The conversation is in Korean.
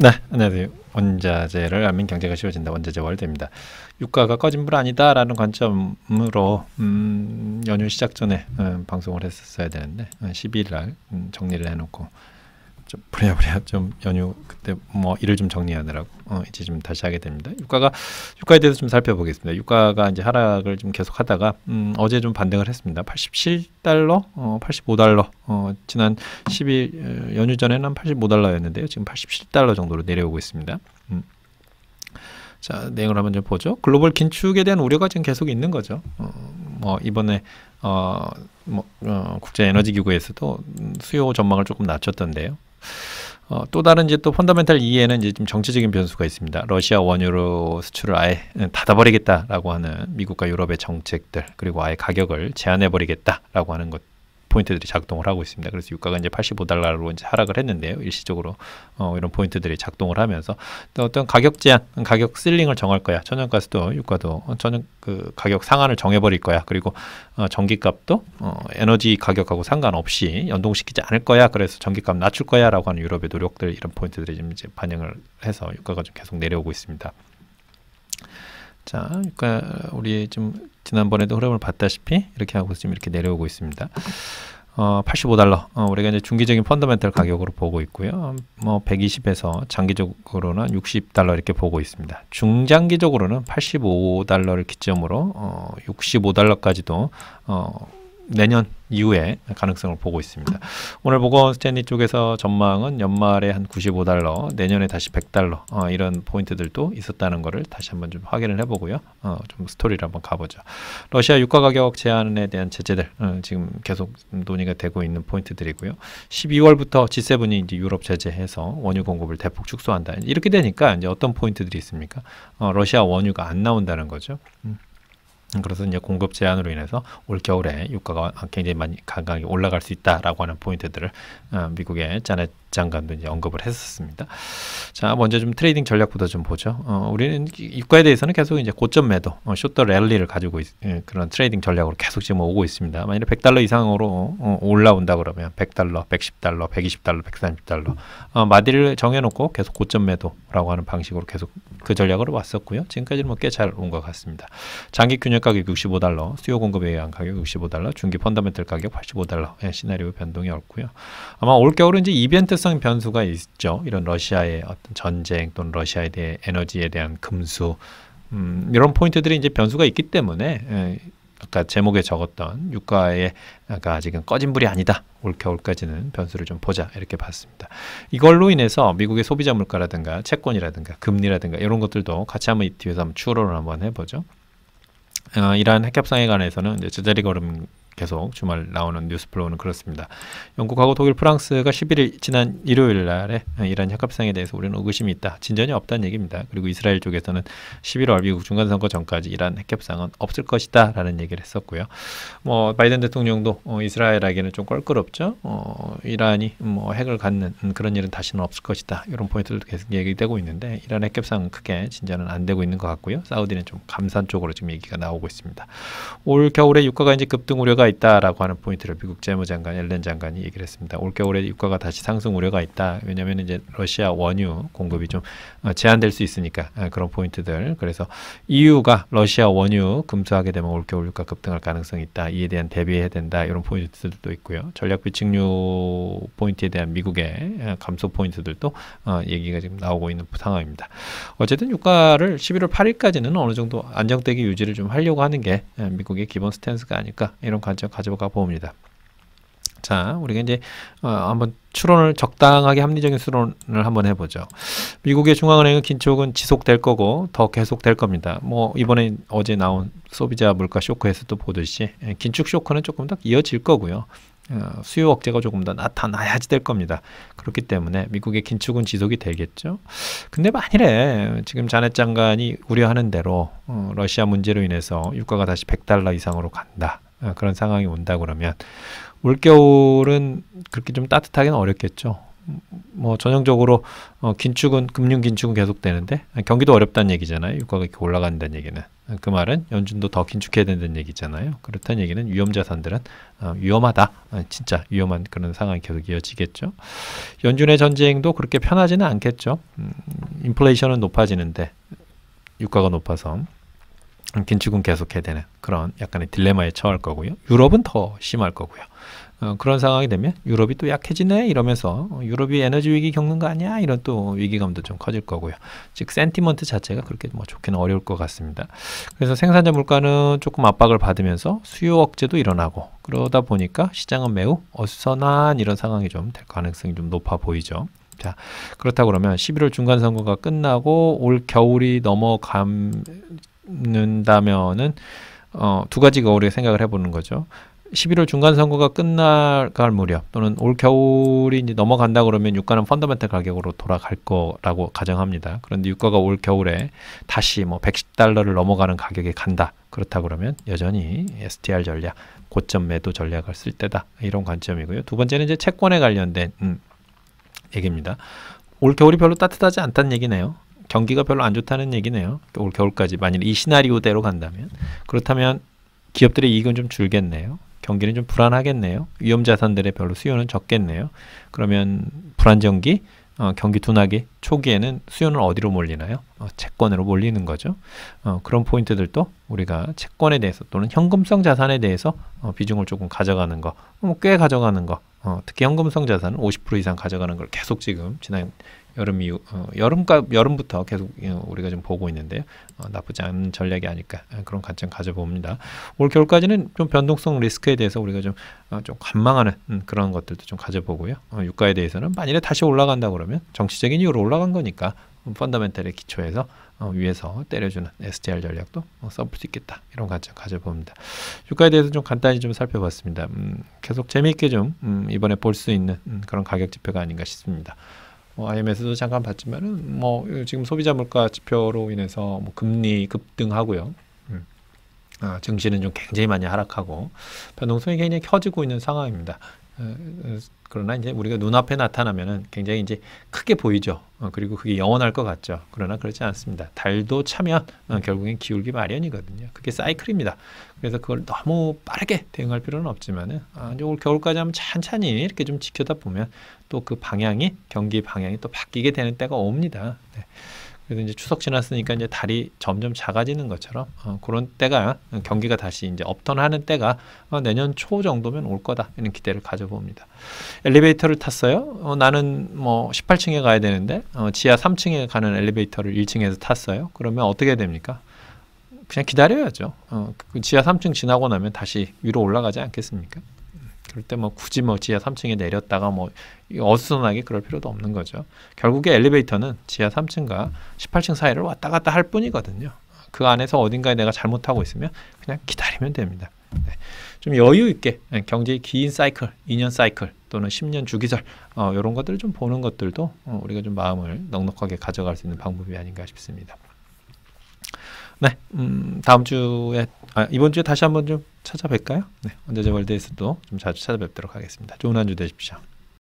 네, 안녕하세요. 원자재를 알면 경제가 쉬워진다. 원자재 월드입니다. 유가가 꺼진 불 아니다라는 관점으로 연휴 시작 전에 방송을 했었어야 되는데 12일 날 정리를 해놓고 좀 부랴부랴 좀 연휴 그때 뭐 일을 좀 정리하느라고 이제 좀 다시 하게 됩니다. 유가에 대해서 좀 살펴보겠습니다. 유가가 이제 하락을 좀 계속하다가 어제 좀 반등을 했습니다. 87달러, 85달러. 지난 10일 연휴 전에는 85달러였는데요. 지금 87달러 정도로 내려오고 있습니다. 자, 내용을 한번 좀 보죠. 글로벌 긴축에 대한 우려가 지금 계속 있는 거죠. 뭐 이번에 국제 에너지 기구에서도 수요 전망을 조금 낮췄던데요. 또 다른 이제 또 펀더멘탈 2에는 이제 좀 정치적인 변수가 있습니다. 러시아 원유로 수출을 아예 닫아버리겠다라고 하는 미국과 유럽의 정책들, 그리고 아예 가격을 제한해버리겠다라고 하는 것 포인트들이 작동을 하고 있습니다. 그래서 유가가 이제 85달러로 이제 하락을 했는데요. 일시적으로 이런 포인트들이 작동을 하면서 또 어떤 가격 제한, 가격 실링을 정할 거야. 천연가스도 유가도 그 가격 상한을 정해버릴 거야. 그리고 전기값도 에너지 가격하고 상관없이 연동시키지 않을 거야. 그래서 전기값 낮출 거야라고 하는 유럽의 노력들, 이런 포인트들이 지금 이제 반영을 해서 유가가 좀 계속 내려오고 있습니다. 자, 그러니까 우리 좀 지난번에도 흐름을 봤다시피 이렇게 하고 지금 이렇게 내려오고 있습니다. 85달러. 우리가 이제 중기적인 펀더멘털 가격으로 보고 있고요. 뭐 120에서 장기적으로는 60달러 이렇게 보고 있습니다. 중장기적으로는 85달러를 기점으로 65달러까지도 내년 이후에 가능성을 보고 있습니다. 오늘 모건 스탠리 쪽에서 전망은 연말에 한 95달러, 내년에 다시 100달러 이런 포인트들도 있었다는 것을 다시 한번 좀 확인을 해보고요. 좀 스토리를 한번 가보죠. 러시아 유가 가격 제한에 대한 제재들 지금 계속 논의가 되고 있는 포인트들이고요. 12월부터 G7이 이제 유럽 제재해서 원유 공급을 대폭 축소한다. 이렇게 되니까 이제 어떤 포인트들이 있습니까? 러시아 원유가 안 나온다는 거죠. 그래서 이제 공급 제한으로 인해서 올 겨울에 유가가 굉장히 많이 강하게 올라갈 수 있다라고 하는 포인트들을 미국의 자넷 장관도 이제 언급을 했었습니다. 자, 먼저 좀 트레이딩 전략부터 좀 보죠. 우리는 유가에 대해서는 계속 이제 고점 매도, 숏더 랠리를 가지고 그런 트레이딩 전략으로 계속 지금 오고 있습니다. 만약에 100달러 이상으로 올라온다 그러면 100달러, 110달러, 120달러, 130달러 마디를 정해놓고 계속 고점 매도라고 하는 방식으로 계속 그 전략으로 왔었고요. 지금까지는 뭐 꽤 잘 온 것 같습니다. 장기 균열 가격 65달러, 수요 공급에 의한 가격 65달러, 중기 펀더멘털 가격 85달러의 시나리오 변동이 없고요. 아마 올 겨울은 이제 이벤트성 변수가 있죠. 이런 러시아의 어떤 전쟁 또는 러시아에 대해 에너지에 대한 금수 이런 포인트들이 이제 변수가 있기 때문에 아까 제목에 적었던 유가의 아직은 꺼진 불이 아니다. 올 겨울까지는 변수를 좀 보자 이렇게 봤습니다. 이걸로 인해서 미국의 소비자 물가라든가 채권이라든가 금리라든가 이런 것들도 같이 한번 이 뒤에서 한번 추론을 한번 해보죠. 이러한 핵 협상에 관해서는 이제 제자리 걸음 계속 주말 나오는 뉴스 플로우는 그렇습니다. 영국하고 독일, 프랑스가 11일 지난 일요일 날에 이란 핵협상에 대해서 우리는 의구심이 있다. 진전이 없다는 얘기입니다. 그리고 이스라엘 쪽에서는 11월 미국 중간선거 전까지 이란 핵협상은 없을 것이다 라는 얘기를 했었고요. 뭐 바이든 대통령도 이스라엘에게는 좀 껄끄럽죠. 이란이 뭐 핵을 갖는 그런 일은 다시는 없을 것이다. 이런 포인트들도 계속 얘기되고 있는데 이란 핵협상은 크게 진전은 안 되고 있는 것 같고요. 사우디는 좀 감산 쪽으로 지금 얘기가 나오고 있습니다. 올 겨울에 유가가 이제 급등 우려가 있다라고 하는 포인트를 미국 재무장관 옐렌 장관이 얘기를 했습니다. 올 겨울에 유가가 다시 상승 우려가 있다. 왜냐하면 이제 러시아 원유 공급이 좀 제한될 수 있으니까 그런 포인트들. 그래서 EU가 러시아 원유 금수하게 되면 올 겨울 유가 급등할 가능성이 있다. 이에 대한 대비해야 된다. 이런 포인트들도 있고요. 전략 비축유 포인트에 대한 미국의 감소 포인트들도 얘기가 지금 나오고 있는 상황입니다. 어쨌든 유가를 11월 8일까지는 어느 정도 안정되게 유지를 좀 하려고 하는 게 미국의 기본 스탠스가 아닐까 이런 관점 가져가 봅니다. 자, 우리가 이제 한번 추론을 적당하게 합리적인 추론을 한번 해보죠. 미국의 중앙은행의 긴축은 지속될 거고 더 계속될 겁니다. 뭐 이번에 어제 나온 소비자 물가 쇼크에서도 보듯이 긴축 쇼크는 조금 더 이어질 거고요. 수요 억제가 조금 더 나타나야지 될 겁니다. 그렇기 때문에 미국의 긴축은 지속이 되겠죠. 근데 만일에 지금 자넷 장관이 우려하는 대로 러시아 문제로 인해서 유가가 다시 100달러 이상으로 간다. 그런 상황이 온다 그러면 올겨울은 그렇게 좀 따뜻하기는 어렵겠죠. 뭐 전형적으로 긴축은 금융 긴축은 계속되는데 경기도 어렵다는 얘기잖아요. 유가가 이렇게 올라간다는 얘기는 그 말은 연준도 더 긴축해야 된다는 얘기잖아요. 그렇다는 얘기는 위험 자산들은 위험하다, 진짜 위험한 그런 상황이 계속 이어지겠죠. 연준의 전쟁도 그렇게 편하지는 않겠죠. 인플레이션은 높아지는데 유가가 높아서 긴축은 계속해야 되는 그런 약간의 딜레마에 처할 거고요. 유럽은 더 심할 거고요. 그런 상황이 되면 유럽이 또 약해지네 이러면서 유럽이 에너지 위기 겪는 거 아니야 이런 또 위기감도 좀 커질 거고요. 즉 센티먼트 자체가 그렇게 뭐 좋게는 어려울 것 같습니다. 그래서 생산자 물가는 조금 압박을 받으면서 수요 억제도 일어나고 그러다 보니까 시장은 매우 어수선한 이런 상황이 좀 될 가능성이 좀 높아 보이죠. 자, 그렇다 그러면 11월 중간 선거가 끝나고 올 겨울이 넘어간다면은 두 가지가 우리가 생각을 해보는 거죠. 11월 중간 선거가 끝날 무렵 또는 올 겨울이 이제 넘어간다 그러면 유가는 펀더멘털 가격으로 돌아갈 거라고 가정합니다. 그런데 유가가 올 겨울에 다시 뭐 110달러를 넘어가는 가격에 간다. 그렇다 그러면 여전히 STR 전략, 고점 매도 전략을 쓸 때다. 이런 관점이고요. 두 번째는 이제 채권에 관련된 얘기입니다. 올 겨울이 별로 따뜻하지 않다는 얘기네요. 경기가 별로 안 좋다는 얘기네요. 올 겨울까지 만일 이 시나리오대로 간다면 그렇다면 기업들의 이익은 좀 줄겠네요. 경기는 좀 불안하겠네요. 위험 자산들의 별로 수요는 적겠네요. 그러면 불안정기, 경기 둔화기 초기에는 수요는 어디로 몰리나요? 채권으로 몰리는 거죠. 그런 포인트들도 우리가 채권에 대해서 또는 현금성 자산에 대해서 비중을 조금 가져가는 거, 꽤 가져가는 거, 특히 현금성 자산은 50% 이상 가져가는 걸 계속 지금 지난 여름 이후 여름부터 계속 우리가 좀 보고 있는데요. 나쁘지 않은 전략이 아닐까 그런 관점 가져봅니다. 올 겨울까지는 좀 변동성 리스크에 대해서 우리가 좀 관망하는 그런 것들도 좀 가져보고요. 유가에 대해서는 만일에 다시 올라간다 그러면 정치적인 이유로 올라간 거니까 펀더멘털의 기초에서 위에서 때려주는 STR 전략도 써볼 수 있겠다. 이런 관점 가져봅니다. 유가에 대해서 좀 간단히 좀 살펴봤습니다. 계속 재미있게 좀 이번에 볼 수 있는 그런 가격 지표가 아닌가 싶습니다. IMS도 잠깐 봤지만은 지금 소비자 물가 지표로 인해서 금리 급등하고요. 증시는 좀 굉장히 많이 하락하고 변동성이 굉장히 커지고 있는 상황입니다. 그러나 이제 우리가 눈앞에 나타나면은 굉장히 이제 크게 보이죠. 그리고 그게 영원할 것 같죠. 그러나 그렇지 않습니다. 달도 차면 결국엔 기울기 마련이거든요. 그게 사이클입니다. 그래서 그걸 너무 빠르게 대응할 필요는 없지만은 이제 올 겨울까지 한번 찬찬히 이렇게 좀 지켜다 보면 또 그 방향이 경기 방향이 또 바뀌게 되는 때가 옵니다. 네. 그래서 이제 추석 지났으니까 이제 달이 점점 작아지는 것처럼 그런 때가 경기가 다시 이제 업턴하는 때가 내년 초 정도면 올 거다 이런 기대를 가져봅니다. 엘리베이터를 탔어요. 나는 18층에 가야 되는데 지하 3층에 가는 엘리베이터를 1층에서 탔어요. 그러면 어떻게 됩니까? 그냥 기다려야죠. 그 지하 3층 지나고 나면 다시 위로 올라가지 않겠습니까? 그럴 때 굳이 지하 3층에 내렸다가 어수선하게 그럴 필요도 없는 거죠. 결국에 엘리베이터는 지하 3층과 18층 사이를 왔다 갔다 할 뿐이거든요. 그 안에서 어딘가에 내가 잘못하고 있으면 그냥 기다리면 됩니다. 네. 좀 여유 있게 경제의 긴 사이클, 2년 사이클 또는 10년 주기설 이런 것들을 좀 보는 것들도 우리가 좀 마음을 넉넉하게 가져갈 수 있는 방법이 아닌가 싶습니다. 네, 다음 주에 이번 주에 다시 한번 좀 찾아뵐까요? 네, 언제저월드에서도 좀 자주 찾아뵙도록 하겠습니다. 좋은 한 주 되십시오.